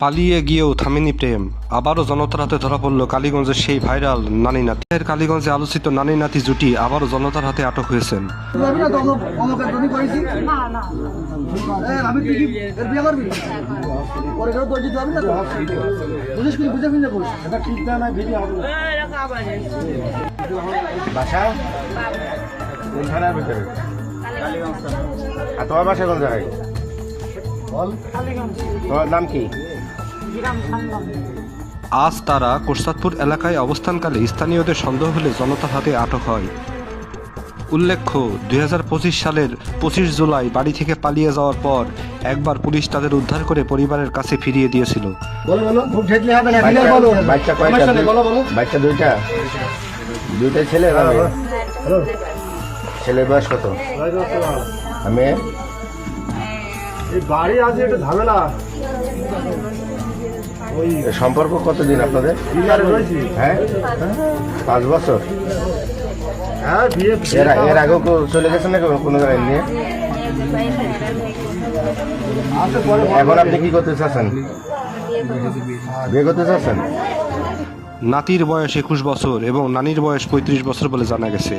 পালিয়ে গিয়েও থামেনি প্রেম, আবারও জনতার হাতে ধরা পড়ল কালীগঞ্জের সেই ভাইরাল নানি নাতি। কালীগঞ্জে আলোচিত নানি নাতি জুটি আবারও জনতার হাতে আটক হয়েছেন। তোমার বাসা কোন জায়গায়? তোমার নাম কি? আজ তারা কোরসাদপুর এলাকায় অবস্থানকালে স্থানীয়দের সন্দেহ হলে জনতার হাতে আটক হয়। উল্লেখ্য, 2025 সালের 25 জুলাই বাড়ি থেকে পালিয়ে যাওয়ার পর একবার পুলিশ তাদের উদ্ধার করে পরিবারের কাছে ফিরিয়ে দিয়েছিল। বাচ্চা দুইটা ছেলে। ছেলের বয়স কত? আমি বাড়ি আছে একটু ঝামেলা। সম্পর্ক কতদিন আপনাদের? হ্যাঁ, 5 বছর। হ্যাঁ, বিয়ে এর আগেও চলে গেছেন না কোনো জায়গায় নিয়ে? এখন আপনি কি করতে চাচ্ছেন? বিয়ে করতে চাচ্ছেন? নাতির বয়স 21 বছর এবং নানির বয়স 35 বছর বলে জানা গেছে।